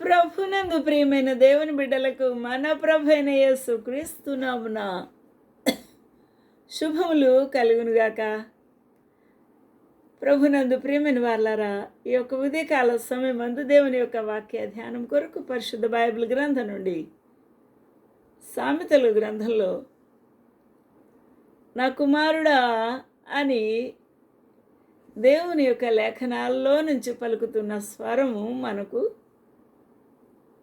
ప్రభునందు ప్రియమైన దేవుని బిడ్డలకు మన ప్రభైన యేసు క్రీస్తు నామున శుభములు కలుగునుగాక. ప్రభునందు ప్రియమైన వాళ్ళారా, ఈ యొక్క ఉదయకాల సమయమందు దేవుని యొక్క వాక్య ధ్యానం కొరకు పరిశుద్ధ బైబిల్ గ్రంథం నుండి సామెతలు గ్రంథంలో నా కుమారుడా అని దేవుని యొక్క లేఖనాల్లో నుంచి పలుకుతున్న స్వరము మనకు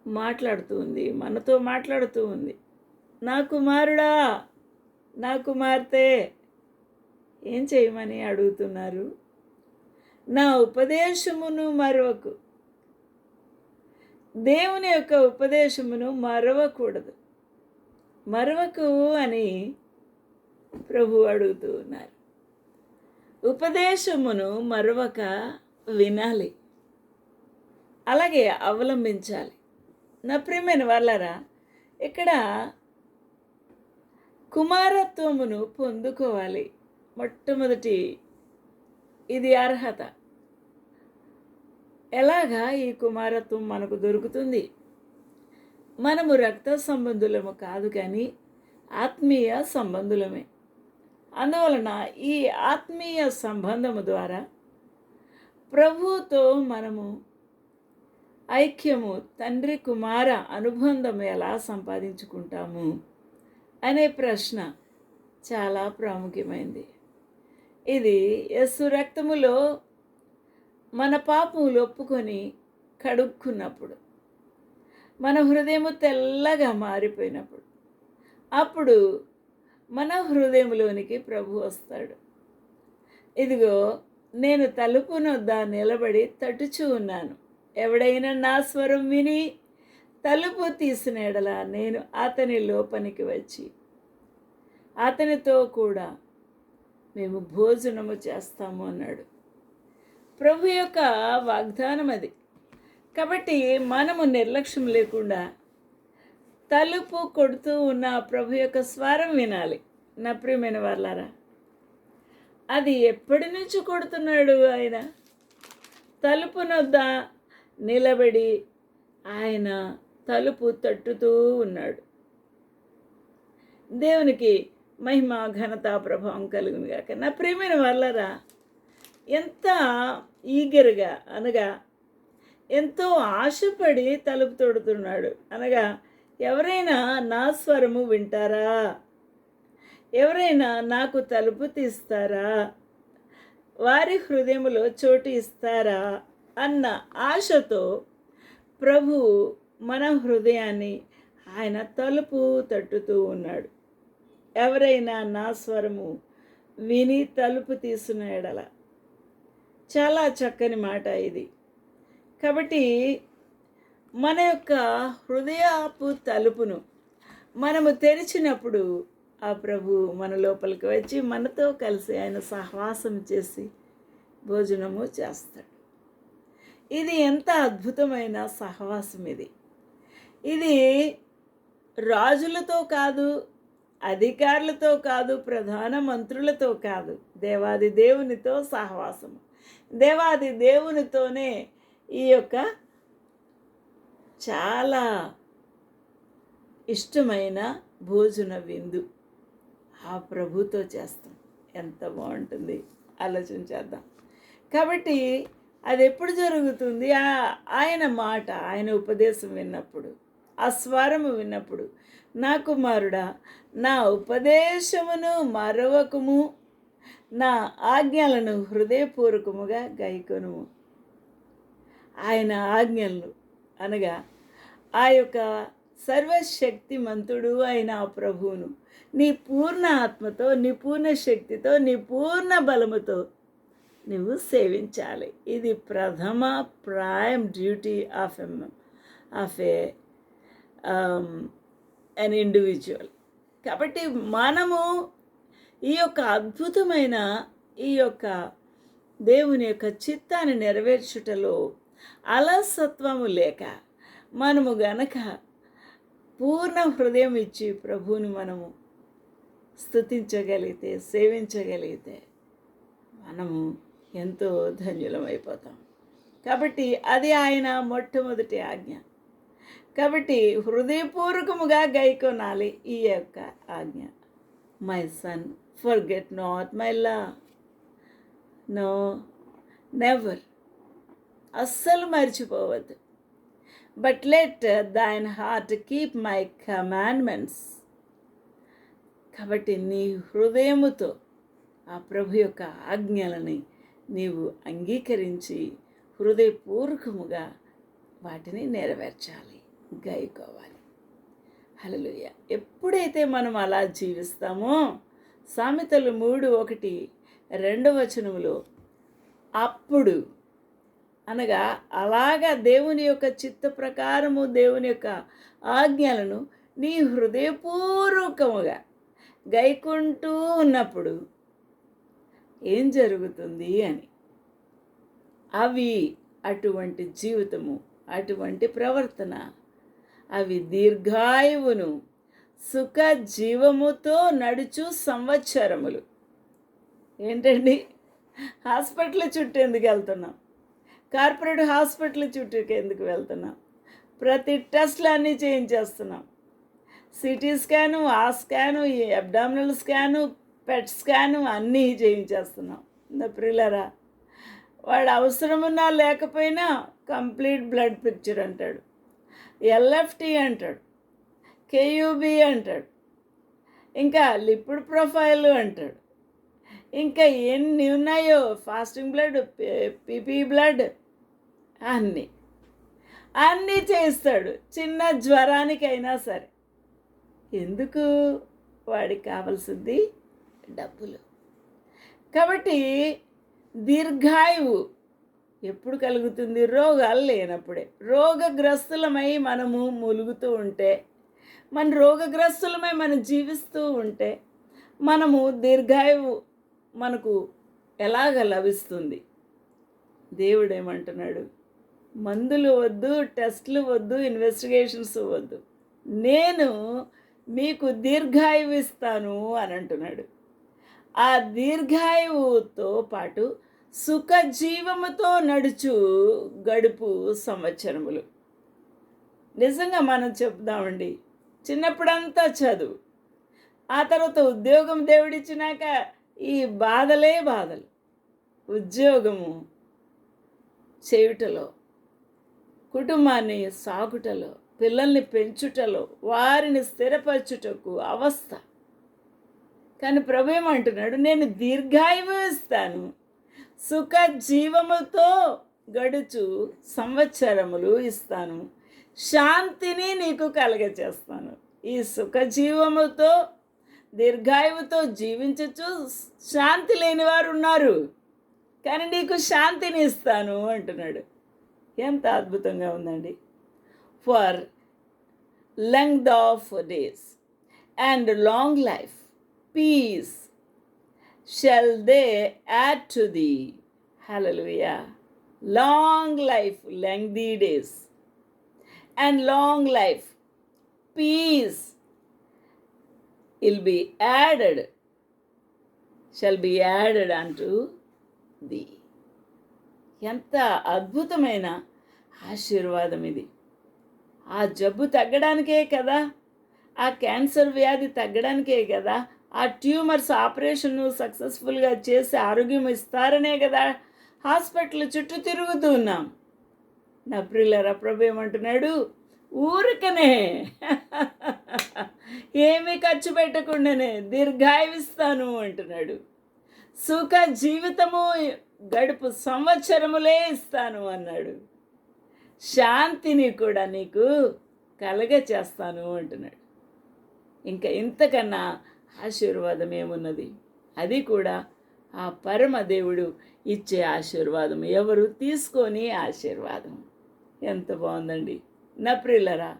మాట్లాడుతూ ఉంది, మనతో మాట్లాడుతూ ఉంది. నా కుమారుడా, నా కుమార్తె ఏం చేయమని అడుగుతున్నారు? నా ఉపదేశమును మరవకు. దేవుని యొక్క ఉపదేశమును మరవకూడదు, మరవకు అని ప్రభు అడుగుతూ ఉన్నారు. ఉపదేశమును మరవక వినాలి, అలాగే అవలంబించాలి. నా ప్రియమైన వాళ్ళారా, ఇక్కడ కుమారత్వమును పొందుకోవాలి. మొట్టమొదటి ఇది అర్హత. ఎలాగా ఈ కుమారత్వం మనకు దొరుకుతుంది? మనము రక్త సంబంధులము కాదు, కానీ ఆత్మీయ సంబంధులమే. అందువలన ఈ ఆత్మీయ సంబంధము ద్వారా ప్రభువుతో మనము ఐక్యము, తండ్రి కుమార అనుబంధం ఎలా సంపాదించుకుంటాము అనే ప్రశ్న చాలా ప్రాముఖ్యమైనది. ఇది యేసు రక్తములో మన పాపములు ఒప్పుకొని కడుక్కున్నప్పుడు, మన హృదయము తెల్లగా మారిపోయినప్పుడు, అప్పుడు మన హృదయంలోనికి ప్రభు వస్తాడు. ఇదిగో, నేను తలుపు నొద్ద నిలబడి తట్టుచూ ఉన్నాను. ఎవడైనా నా స్వరం విని తలుపు తీసిన ఎడల నేను అతని లోపలికి వచ్చి అతనితో కూడా మేము భోజనము చేస్తాము అన్నాడు. ప్రభు యొక్క వాగ్దానం అది. కాబట్టి మనము నిర్లక్ష్యం లేకుండా తలుపు కొడుతూ ఉన్న ప్రభు యొక్క స్వరం వినాలి. నా ప్రియమైన వాళ్ళారా, అది ఎప్పటి నుంచి కొడుతున్నాడు? ఆయన తలుపు నొద్ద నిలబడి ఆయన తలుపు తట్టుతూ ఉన్నాడు. దేవునికి మహిమ, ఘనత, ప్రభావం కలుగును గాక. నా ప్రియమైన వాళ్ళారా, ఎంత ఈగర్గా అనగా ఎంతో ఆశపడి తలుపు తొడుతున్నాడు. అనగా ఎవరైనా నా స్వరము వింటారా? ఎవరైనా నాకు తలుపు తీస్తారా? వారి హృదయములో చోటు ఇస్తారా అన్న ఆశతో ప్రభు మన హృదయాన్ని ఆయన తలుపు తట్టుతూ ఉన్నాడు. ఎవరైనా నా స్వరము విని తలుపు తీసిన ఎడల. చాలా చక్కని మాట ఇది. కాబట్టి మన యొక్క హృదయపు తలుపును మనము తెరిచినప్పుడు ఆ ప్రభు మన లోపలికి వచ్చి మనతో కలిసి ఆయన సహవాసం చేసి భోజనము చేస్తాడు. ఇది ఎంత అద్భుతమైన సహవాసం! ఇది రాజులతో కాదు, అధికారులతో కాదు, ప్రధాన మంత్రులతో కాదు, దేవాది దేవునితో సహవాసము. దేవాది దేవునితోనే ఈ యొక్క చాలా ఇష్టమైన భోజన విందు ఆ ప్రభుతో చేస్తాం. ఎంత బాగుంటుంది, ఆలోచించేద్దాం. కాబట్టి అది ఎప్పుడు జరుగుతుంది? ఆయన మాట, ఆయన ఉపదేశం విన్నప్పుడు, ఆ స్వరము విన్నప్పుడు. నా కుమారుడా, నా ఉపదేశమును మరవకుము, నా ఆజ్ఞలను హృదయపూర్వకముగా గైకొనుము. ఆయన ఆజ్ఞలను అనగా ఆ యొక్క సర్వశక్తిమంతుడు అయిన ఆ ప్రభువును నీ పూర్ణ ఆత్మతో, నీ పూర్ణ శక్తితో, నీ పూర్ణ బలముతో నువ్వు సేవించాలి. ఇది ప్రథమ prime duty of an individual. కాబట్టి మనము ఈ యొక్క అద్భుతమైన ఈ యొక్క దేవుని యొక్క చిత్తాన్ని నెరవేర్చుటలో అలసత్వము లేక మనము గనక పూర్ణ హృదయం ఇచ్చి ప్రభువుని మనము స్తుతించగలిగితే, సేవించగలిగితే మనము ఎంతో ధన్యులమైపోతాం. కాబట్టి అది ఆయన మొట్టమొదటి ఆజ్ఞ. కాబట్టి హృదయపూర్వకముగా గైకొనాలి ఈ యొక్క ఆజ్ఞ. My son, forget not my law. No, never. అస్సలు మర్చిపోవద్దు. But let thine heart keep my commandments. కాబట్టి నీ హృదయముతో ఆ ప్రభు యొక్క ఆజ్ఞలని నీవు అంగీకరించి హృదయపూర్వకముగా వాటిని నెరవేర్చాలి, గైకోవాలి. హల్లెలూయా. ఎప్పుడైతే మనం అలా జీవిస్తామో, సామెతలు 3:1-2 అప్పుడు, అనగా అలాగా దేవుని యొక్క చిత్త ప్రకారము దేవుని యొక్క ఆజ్ఞలను నీ హృదయపూర్వకముగా గైకుంటూ ఉన్నప్పుడు ఏం జరుగుతుంది అని. అవి అటువంటి జీవితము, అటువంటి ప్రవర్తన, అవి దీర్ఘాయువును సుఖ జీవముతో నడుచు సంవత్సరములు. ఏంటండి, హాస్పిటల్ చుట్టూ ఎందుకు వెళ్తున్నాం? కార్పొరేట్ హాస్పిటల్ చుట్టూకి ఎందుకు వెళ్తున్నాం? ప్రతి టెస్ట్లు అన్నీ చేయించేస్తున్నాం. సిటీ స్కాను, ఆ స్కాను, ఈ అబ్డామినల్ స్కాను, పెట్ స్కాను అన్నీ చేయించేస్తున్నాం. ప్రియులారా, వాడు అవసరమున్నా లేకపోయినా కంప్లీట్ బ్లడ్ పిక్చర్ అంటాడు, ఎల్ఎఫ్టీ అంటాడు, కేయూబీ అంటాడు, ఇంకా లిపిడ్ ప్రొఫైల్ అంటాడు, ఇంకా ఎన్ని ఉన్నాయో, ఫాస్టింగ్ బ్లడ్, పీపీ బ్లడ్, అన్నీ చేయిస్తాడు. చిన్న జ్వరానికైనా సరే. ఎందుకు? వాడికి కావాల్సింది డబ్బులు. కాబట్టి దీర్ఘాయువు ఎప్పుడు కలుగుతుంది? రోగాలు లేనప్పుడే. రోగగ్రస్తులమై మనము మూలుగుతూ ఉంటే, మన రోగగ్రస్తులమై మనం జీవిస్తూ ఉంటే, మనము దీర్ఘాయువు మనకు ఎలాగ లభిస్తుంది? దేవుడు ఏమంటున్నాడు? మందులు వద్దు, టెస్టులు వద్దు, ఇన్వెస్టిగేషన్స్ వద్దు, నేను మీకు దీర్ఘాయువు ఇస్తాను అని అంటున్నాడు. ఆ దీర్ఘాయువుతో పాటు సుఖ జీవముతో నడుచు గడుపు సంవత్సరములు. నిజంగా మనం చెప్దామండి, చిన్నప్పుడంతా చదువు, ఆ తర్వాత ఉద్యోగం దేవుడిచ్చినాక ఈ బాధలే బాధలు. ఉద్యోగము చేయుటలో, కుటుంబాన్ని సాగుటలో, పిల్లల్ని పెంచుటలో, వారిని స్థిరపరచుటకు అవస్థ. కానీ ప్రభు ఏమంటున్నాడు? నేను దీర్ఘాయువు ఇస్తాను, సుఖ జీవముతో గడుచు సంవత్సరములు ఇస్తాను, శాంతిని నీకు కలగచేస్తాను. ఈ సుఖ జీవముతో దీర్ఘాయువుతో జీవించచ్చు శాంతి లేని వారు ఉన్నారు, కానీ నీకు శాంతిని ఇస్తాను అంటున్నాడు. ఎంత అద్భుతంగా ఉందండి. For length of days and long life, peace shall they add to thee. Hallelujah. Long life, lengthy days, and long life, peace will be added, shall be added unto thee. ఎంత అద్భుతమైన ఆశీర్వాదం ఇది. ఆ జబ్బు తగ్గడానికే కదా, ఆ క్యాన్సర్ వ్యాధి తగ్గడానికే కదా, ఆ ట్యూమర్స్ ఆపరేషన్ సక్సెస్ఫుల్గా చేసి ఆరోగ్యం ఇస్తారనే కదా హాస్పిటల్ చుట్టూ తిరుగుతూ ఉన్నాం. నా ప్రియులారా, ప్రభు ఏమంటున్నాడు? ఊరికనే ఏమీ ఖర్చు పెట్టకుండానే దీర్ఘాయువిస్తాను అంటున్నాడు. సుఖ జీవితము గడుపు సంవత్సరములే ఇస్తాను అన్నాడు. శాంతిని కూడా నీకు కలగ చేస్తాను అంటున్నాడు. ఇంకా ఇంతకన్నా ఆశీర్వాదం ఏమున్నది? అది కూడా ఆ పరమ దేవుడు ఇచ్చే ఆశీర్వాదం. ఎవరు తీసుకొని ఆశీర్వాదం. ఎంత బాగుందండి. నా ప్రియులరా,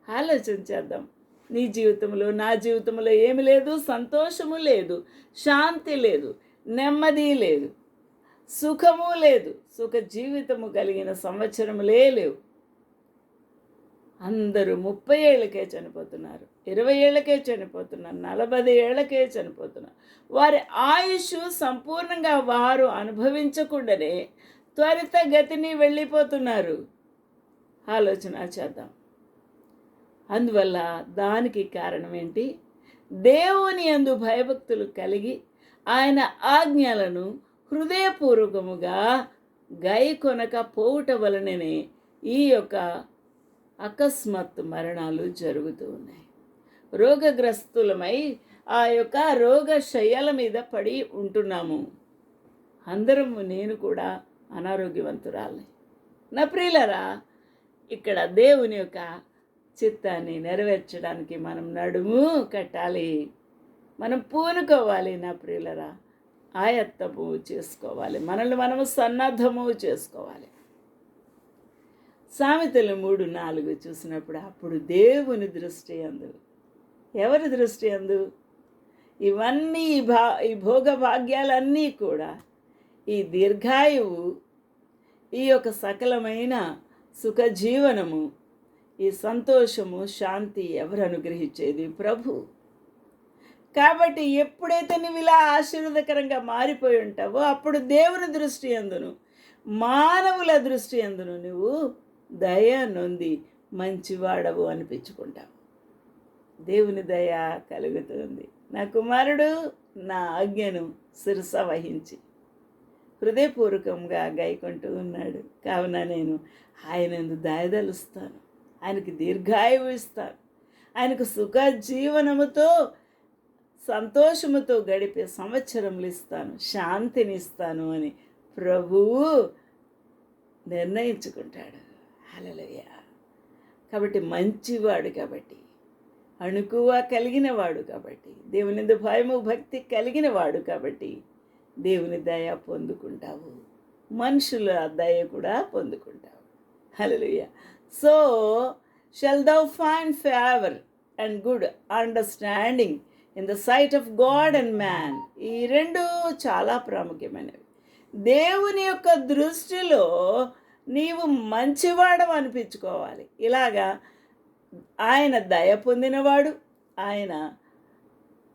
ఆలోచన చేద్దాం. నీ జీవితంలో, నా జీవితంలో ఏమి లేదు? సంతోషము లేదు, శాంతి లేదు, నెమ్మది లేదు, సుఖము లేదు, సుఖ జీవితము కలిగిన సంవత్సరములే లేవు. అందరూ 30 ఏళ్ళకే చనిపోతున్నారు, 20 ఏళ్ళకే చనిపోతున్నారు, 40 ఏళ్ళకే చనిపోతున్నారు. వారి ఆయుష్ సంపూర్ణంగా వారు అనుభవించకుండానే త్వరితగతిని వెళ్ళిపోతున్నారు. ఆలోచన చేద్దాం. అందువల్ల దానికి కారణం ఏంటి? దేవుని యందు భయభక్తులు కలిగి ఆయన ఆజ్ఞలను హృదయపూర్వకముగా గైకొనక పోవుట వలననే ఈ యొక్క అకస్మాత్తు మరణాలు జరుగుతూ ఉన్నాయి. రోగగ్రస్తులమై ఆ యొక్క రోగ శయ్యల మీద పడి ఉంటున్నాము. అందరము, నేను కూడా అనారోగ్యవంతురాల్ని. నా ప్రియులరా, ఇక్కడ దేవుని యొక్క చిత్తాన్ని నెరవేర్చడానికి మనం నడుము కట్టాలి, మనం పూనుకోవాలి. నా ప్రియులరా, ఆయత్తము చేసుకోవాలి, మనల్ని మనము సన్నద్ధము చేసుకోవాలి. సామెతలు 3:4 చూసినప్పుడు, అప్పుడు దేవుని దృష్టి యందు, ఎవరి దృష్టి యందు? ఇవన్నీ ఈ భోగ భాగ్యాలన్నీ కూడా, ఈ దీర్ఘాయువు, ఈ యొక్క సకలమైన సుఖజీవనము, ఈ సంతోషము, శాంతి ఎవరు అనుగ్రహించేది? ప్రభు. కాబట్టి ఎప్పుడైతే నువ్వు ఇలా ఆశీర్వాదకరంగా మారిపోయి ఉంటావో, అప్పుడు దేవుని దృష్టి యందును మానవుల దృష్టి యందును నువ్వు దయ నొంది మంచివాడవు అనిపించుకుంటావు. దేవుని దయ కలుగుతుంది. నా కుమారుడు నా ఆజ్ఞను శిరస వహించి హృదయపూర్వకంగా గైకొంటూ ఉన్నాడు. కావున నేను ఆయనందు దయదలుస్తాను, ఆయనకు దీర్ఘాయువు ఇస్తాను, ఆయనకు సుఖ జీవనముతో సంతోషముతో గడిపే సంవత్సరములు ఇస్తాను, శాంతిని ఇస్తాను అని ప్రభువు నిర్ణయించుకుంటాడు. హల్లెలూయా. కాబట్టి మంచివాడు, కాబట్టి అణుకువ కలిగిన వాడు, కాబట్టి దేవుని భయము భక్తి కలిగిన వాడు, కాబట్టి దేవుని దయ పొందుకుంటావు, మనుషుల దయ కూడా పొందుకుంటావు. Hallelujah. So shall thou find favor and good understanding in the sight of God and man. ఈ రెండు చాలా ప్రాముఖ్యమైనవి. దేవుని యొక్క దృష్టిలో నీవు మంచివాడు అనిపించుకోవాలి. ఇలాగా ఆయన దయ పొందినవాడు,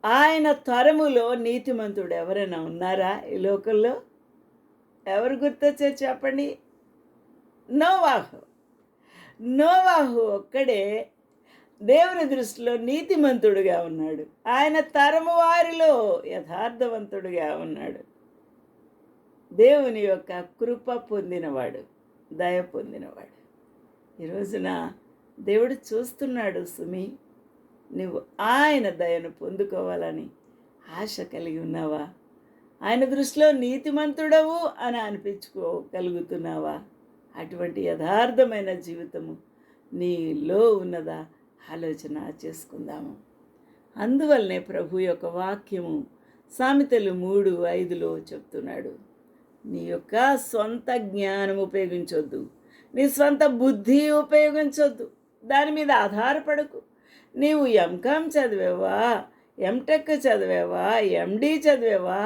ఆయన తరములో నీతిమంతుడు ఎవరైనా ఉన్నారా ఈ లోకంలో? ఎవరు గుర్తొచ్చారు చెప్పండి? నోవాహు ఒక్కడే దేవుని దృష్టిలో నీతిమంతుడుగా ఉన్నాడు. ఆయన తరము వారిలో యథార్థవంతుడుగా ఉన్నాడు. దేవుని యొక్క కృప పొందినవాడు, దయ పొందినవాడు. ఈ రోజున దేవుడు చూస్తున్నాడు సుమి, నువ్వు ఆయన దయను పొందుకోవాలని ఆశ కలిగి ఉన్నావా? ఆయన దృష్టిలో నీతిమంతుడవు అని అనిపించుకోగలుగుతున్నావా? అటువంటి యథార్థమైన జీవితము నీలో ఉన్నదా? ఆలోచన చేసుకుందాము. అందువల్లనే ప్రభు యొక్క వాక్యము సామెతలు 3:5 చెప్తున్నాడు, నీ యొక్క సొంత జ్ఞానం ఉపయోగించొద్దు, నీ సొంత బుద్ధి ఉపయోగించొద్దు, దాని మీద ఆధారపడకు. నీవు ఎంకామ్ చదివావా, ఎంటెక్ చదివావా, ఎండి చదివావా,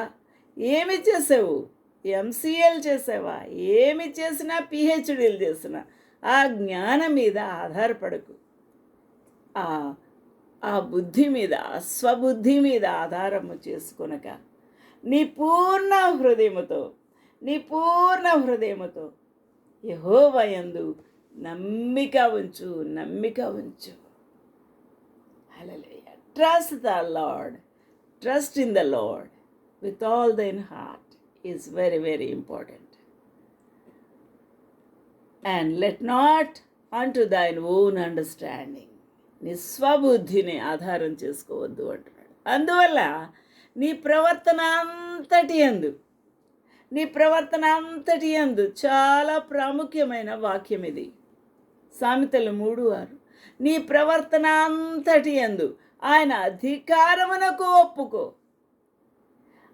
ఏమి చేసావు, ఎంసీఎల్ చేసావా, ఏమి చేసినా పిహెచ్డీలు చేసినా ఆ జ్ఞానం మీద ఆధారపడకు. ఆ బుద్ధి మీద, స్వబుద్ధి మీద ఆధారము చేసుకొనక నీ పూర్ణ హృదయముతో యెహోవా యందు నమ్మిక ఉంచు. Hallelujah. Trust in the Lord with all thine heart is very, very important. And let not unto thine own understanding. నీ స్వబుద్ధిని ఆధారం చేసుకోవద్దు అంటున్నాడు. అందువల్ల నీ ప్రవర్తన అంతటి యందు చాలా ప్రాముఖ్యమైన వాక్యం ఇది. సామెతలు 3:6. నీ ప్రవర్తన అంతటి యందు ఆయన అధికారమునకు ఒప్పుకో.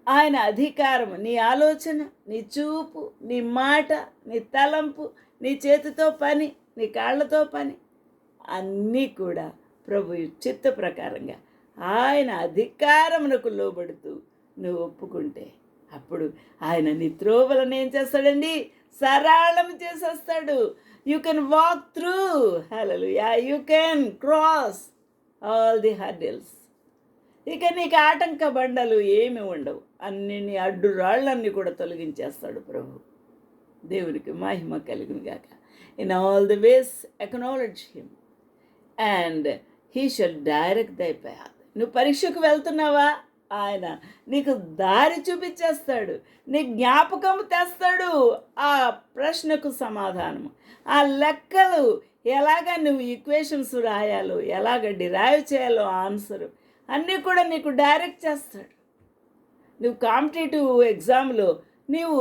ఆయన అధికారము, నీ ఆలోచన, నీ చూపు, నీ మాట, నీ తలంపు, నీ చేతితో పని, నీ కాళ్ళతో పని అన్నీ కూడా ప్రభు చిత్త ప్రకారంగా ఆయన అధికారమునకు లోబడుతూ నువ్వు ఒప్పుకుంటే, అప్పుడు ఆయన నీ త్రోవలను ఏం చేస్తాడండి? సరళం చేసేస్తాడు. You can walk through. Hallelujah. You can cross all the hurdles. ఇక నీకు ఆటంక బండలు ఏమి ఉండవు. అన్ని అడ్డు రాళ్ళన్నీ కూడా తొలగించేస్తాడు ప్రభు. దేవునికి మహిమ కలుగును గాక. In all the ways acknowledge him and he shall direct దై పాత్. నువ్వు పరీక్షకు వెళ్తున్నావా, ఆయన నీకు దారి చూపించేస్తాడు, నీ జ్ఞాపకం తెస్తాడు ఆ ప్రశ్నకు సమాధానము, ఆ లెక్కలు ఎలాగ నువ్వు ఈక్వేషన్స్ రాయాలో, ఎలాగ డిరైవ్ చేయాలో ఆన్సరు అన్నీ కూడా నీకు డైరెక్ట్ చేస్తాడు. నువ్వు కాంపిటేటివ్ ఎగ్జామ్లో నీవు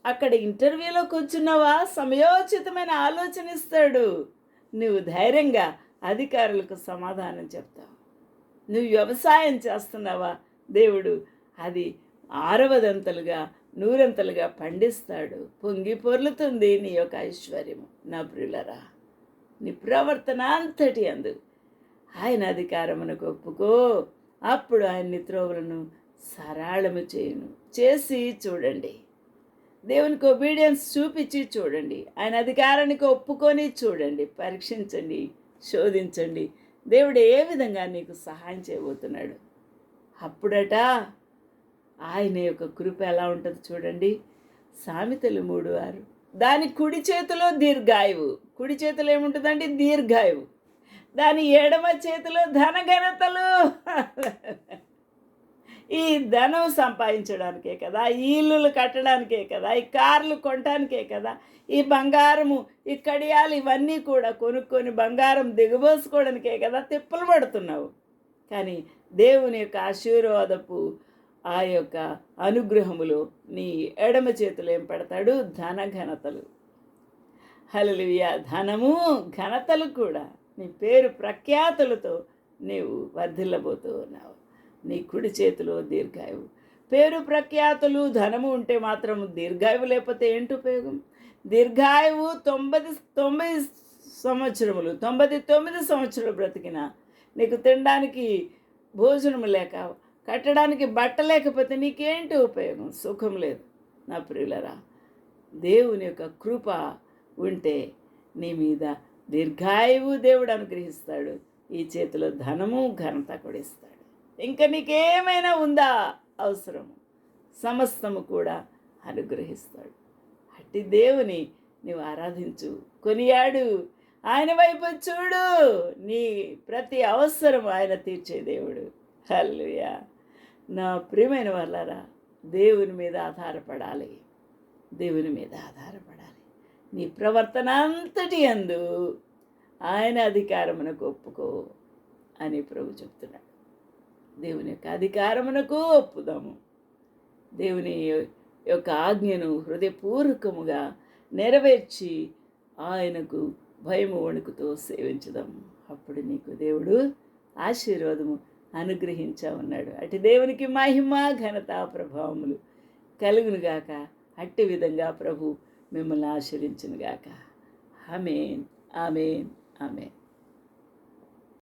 అక్కడ ఇంటర్వ్యూలో కూర్చున్నావా, సమయోచితమైన ఆలోచన ఇస్తాడు. నువ్వు ధైర్యంగా అధికారులకు సమాధానం చెప్తావు. నువ్వు వ్యవసాయం చేస్తున్నావా, దేవుడు అది 600 100 పండిస్తాడు. పొంగి పొర్లుతుంది నీ యొక్క ఐశ్వర్యము. నా ప్రియులరా, నీ ప్రవర్తన అంతటి అందు ఆయన అధికారమునకు ఒప్పుకో, అప్పుడు ఆయన నీ త్రోవలను సరళము చేసి చూడండి. దేవునికి ఒబీడియన్స్ చూపించి చూడండి. ఆయన అధికారానికి ఒప్పుకొని చూడండి. పరీక్షించండి, శోధించండి. దేవుడు ఏ విధంగా నీకు సహాయం చేయబోతున్నాడు. అప్పుడట ఆయన యొక్క కృప ఎలా ఉంటుంది చూడండి. సామెతలు 3:6. దాని కుడి చేతిలో దీర్ఘాయువు. కుడి చేతిలో ఏముంటుందండి? దీర్ఘాయువు. దాని ఎడమ చేతిలో ధనఘనతలు. ఈ ధనం సంపాదించడానికే కదా, ఈ ఇల్లులు కట్టడానికే కదా, ఈ కార్లు కొనడానికే కదా, ఈ బంగారము, ఈ కడియాలు ఇవన్నీ కూడా కొనుక్కొని బంగారం దిగబోసుకోవడానికే కదా తిప్పలు పడుతున్నావు. కానీ దేవుని యొక్క ఆశీర్వాదపు ఆ యొక్క అనుగ్రహములో నీ ఎడమ చేతులు ఏం పెడతాడు? ధనఘనతలు. హల్లెలూయా. ధనము ఘనతలు కూడా నీ పేరు ప్రఖ్యాతులతో నీవు వర్ధిల్లబోతూ ఉన్నావు. నీ కుడి చేతిలో దీర్ఘాయువు. పేరు ప్రఖ్యాతులు ధనము ఉంటే మాత్రం దీర్ఘాయువు లేకపోతే ఏంటి ఉపయోగం? దీర్ఘాయువు 99 సంవత్సరములు 99 సంవత్సరాలు బ్రతికిన నీకు తినడానికి భోజనము లేక, కట్టడానికి బట్ట లేకపోతే నీకేంటి ఉపయోగం? సుఖం లేదు. నా ప్రియులరా, దేవుని యొక్క కృప ఉంటే నీ మీద దీర్ఘాయువు దేవుడు అనుగ్రహిస్తాడు. ఈ చేతిలో ధనము ఘనత కూడా ఇస్తాడు. ఇంకా నీకేమైనా ఉందా అవసరము? సమస్తము కూడా అనుగ్రహిస్తాడు. అట్టి దేవుని నీవు ఆరాధించు, కొనియాడు, ఆయన వైపు చూడు. నీ ప్రతి అవసరం ఆయన తీర్చే దేవుడు. హల్లెలూయా. నా ప్రియమైన వాళ్ళారా, దేవుని మీద ఆధారపడాలి. దేవుని మీద ఆధారపడాలి. నీ ప్రవర్తన అంతటి యందు ఆయన అధికారమునకు ఒప్పుకో అని ప్రభు చెప్తున్నాడు. దేవుని యొక్క అధికారమునకు ఒప్పుదాము. దేవుని యొక్క ఆజ్ఞను హృదయపూర్వకముగా నెరవేర్చి ఆయనకు భయము వణుకుతో సేవించుదాము. అప్పుడు నీకు దేవుడు ఆశీర్వాదము అనుగ్రహించా ఉన్నాడు. అటు దేవునికి మహిమ ఘనత ప్రభావములు కలుగునుగాక. అట్టి విధంగా ప్రభు మిమ్మల్ని ఆశీర్వదించునుగాక. ఆమేన్, ఆమేన్, ఆమేన్.